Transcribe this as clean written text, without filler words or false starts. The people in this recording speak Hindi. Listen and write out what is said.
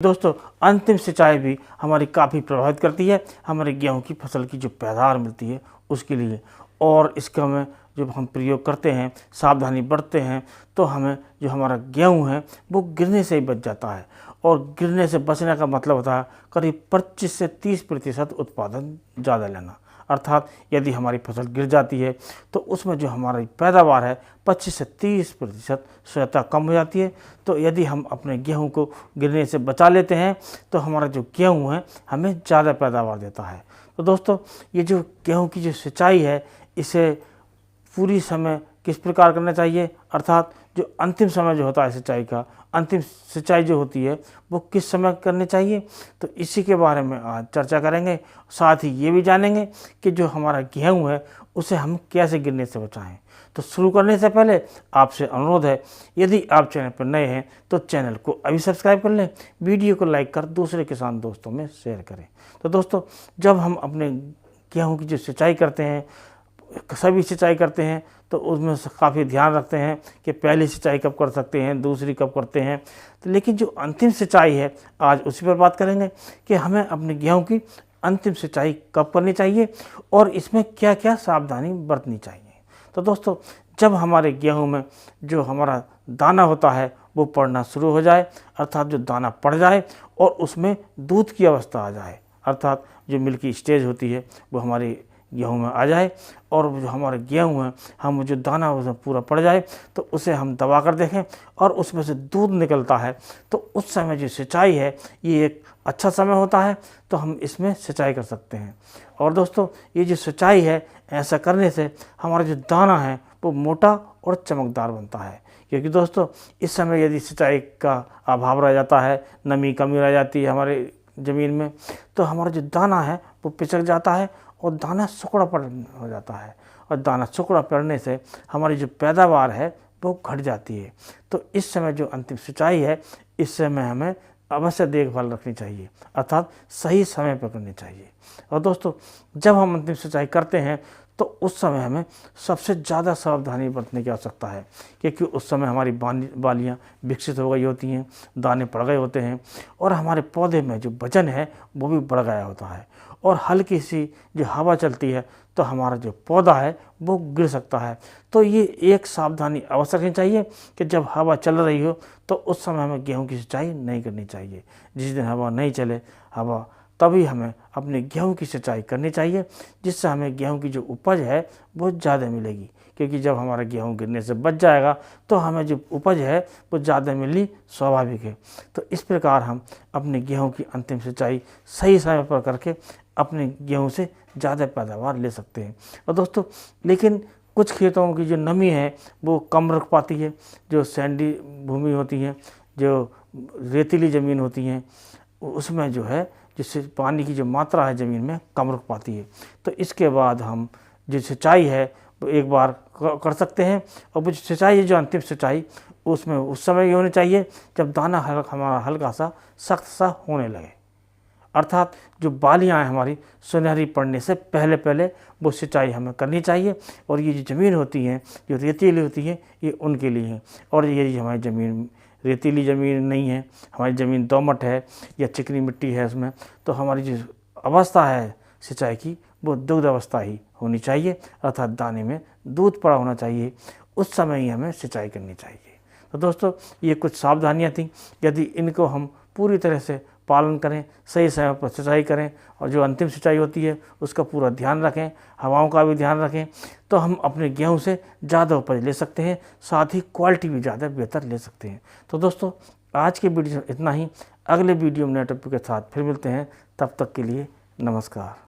दोस्तों, अंतिम सिंचाई भी हमारी काफ़ी प्रभावित करती है हमारे गेहूं की फसल की जो पैदावार मिलती है उसके लिए। और इसका हमें जब हम प्रयोग करते हैं, सावधानी बरतते हैं, तो हमें जो हमारा गेहूं है वो गिरने से ही बच जाता है। और गिरने से बचने का मतलब होता है करीब 25 से 30% उत्पादन ज़्यादा लेना। अर्थात यदि हमारी फसल गिर जाती है तो उसमें जो हमारी पैदावार है 25 से 30% स्वतः कम हो जाती है। तो यदि हम अपने गेहूं को गिरने से बचा लेते हैं तो हमारा जो गेहूं है हमें ज़्यादा पैदावार देता है। तो दोस्तों, ये जो गेहूं की जो सिंचाई है इसे पूरी समय किस प्रकार करना चाहिए, अर्थात जो अंतिम समय जो होता है सिंचाई का, अंतिम सिंचाई जो होती है वो किस समय करनी चाहिए, तो इसी के बारे में आज चर्चा करेंगे। साथ ही ये भी जानेंगे कि जो हमारा गेहूं है उसे हम कैसे गिरने से बचाएं। तो शुरू करने से पहले आपसे अनुरोध है, यदि आप चैनल पर नए हैं तो चैनल को अभी सब्सक्राइब कर लें, वीडियो को लाइक कर दूसरे किसान दोस्तों में शेयर करें। तो दोस्तों, जब हम अपने गेहूँ की जो सिंचाई करते हैं, सभी सिंचाई करते हैं, तो उसमें काफ़ी ध्यान रखते हैं कि पहली सिंचाई कब कर सकते हैं, दूसरी कब करते हैं। तो लेकिन जो अंतिम सिंचाई है आज उसी पर बात करेंगे कि हमें अपने गेहूं की अंतिम सिंचाई कब करनी चाहिए और इसमें क्या क्या सावधानी बरतनी चाहिए। तो दोस्तों, जब हमारे गेहूं में जो हमारा दाना होता है वो पड़ना शुरू हो जाए, अर्थात जो दाना पड़ जाए और उसमें दूध की अवस्था आ जाए, अर्थात जो मिल्की स्टेज होती है वो हमारी गेहूं में आ जाए, और जो हमारे गेहूं है हम जो दाना उसमें पूरा पड़ जाए तो उसे हम दबा कर देखें और उसमें से दूध निकलता है, तो उस समय जो सिंचाई है ये एक अच्छा समय होता है, तो हम इसमें सिंचाई कर सकते हैं। और दोस्तों, ये जो सिंचाई है ऐसा करने से हमारा जो दाना है वो मोटा और चमकदार बनता है। क्योंकि दोस्तों, इस समय यदि सिंचाई का अभाव रह जाता है, नमी कमी रह जाती है हमारे ज़मीन में, तो हमारा जो दाना है वो पिचक जाता है और दाना सुखड़ा पड़ हो जाता है। और दाना सुखड़ा पड़ने से हमारी जो पैदावार है वो घट जाती है। तो इस समय जो अंतिम सिंचाई है इस समय हमें अवश्य देखभाल रखनी चाहिए, अर्थात सही समय पर करनी चाहिए। और दोस्तों, जब हम अंतिम सिंचाई करते हैं तो उस समय हमें सबसे ज़्यादा सावधानी बरतने की आवश्यकता है, क्योंकि उस समय हमारी बालियाँ विकसित हो गई होती हैं, दाने पड़ गए होते हैं और हमारे पौधे में जो वजन है वो भी बढ़ गया होता है। और हल्की सी जो हवा चलती है तो हमारा जो पौधा है वो गिर सकता है। तो ये एक सावधानी अवश्य रखनी चाहिए कि जब हवा चल रही हो तो उस समय हमें गेहूं की सिंचाई नहीं करनी चाहिए। जिस दिन हवा नहीं चले हवा, तभी हमें अपने गेहूं की सिंचाई करनी चाहिए, जिससे हमें गेहूं की जो उपज है वो ज़्यादा मिलेगी। क्योंकि जब हमारा गेहूं गिरने से बच जाएगा तो हमें जो उपज है वो ज़्यादा मिलनी स्वाभाविक है। तो इस प्रकार हम अपने गेहूं की अंतिम सिंचाई सही समय पर करके अपने गेहूं से ज़्यादा पैदावार ले सकते हैं। और दोस्तों, लेकिन कुछ खेतों की जो नमी है वो कम रख पाती है, जो सैंडी भूमि होती है, जो रेतीली ज़मीन होती हैं, उसमें जो है जिससे पानी की जो मात्रा है ज़मीन में कम रुक पाती है। तो इसके बाद हम जो सिंचाई है वो एक बार कर सकते हैं। और वो सिंचाई है जो अंतिम सिंचाई उसमें उस समय ये होनी चाहिए जब दाना हमारा हल्का सा सख्त सा होने लगे, अर्थात जो बालियाँ हैं हमारी सुनहरी पड़ने से पहले पहले वो सिंचाई हमें करनी चाहिए। और ये जो ज़मीन होती है जो रेतीली होती है ये उनके लिए है। और ये हमारी ज़मीन रेतीली ज़मीन नहीं है, हमारी ज़मीन दोमट है या चिकनी मिट्टी है उसमें, तो हमारी जो अवस्था है सिंचाई की वो दुग्ध अवस्था ही होनी चाहिए, अर्थात दाने में दूध पड़ा होना चाहिए, उस समय ही हमें सिंचाई करनी चाहिए। तो दोस्तों, ये कुछ सावधानियाँ थी, यदि इनको हम पूरी तरह से पालन करें, सही समय पर सिंचाई करें और जो अंतिम सिंचाई होती है उसका पूरा ध्यान रखें, हवाओं का भी ध्यान रखें, तो हम अपने गेहूं से ज़्यादा उपज ले सकते हैं, साथ ही क्वालिटी भी ज़्यादा बेहतर ले सकते हैं। तो दोस्तों, आज के वीडियो इतना ही। अगले वीडियो में नए टॉपिक के साथ फिर मिलते हैं, तब तक के लिए नमस्कार।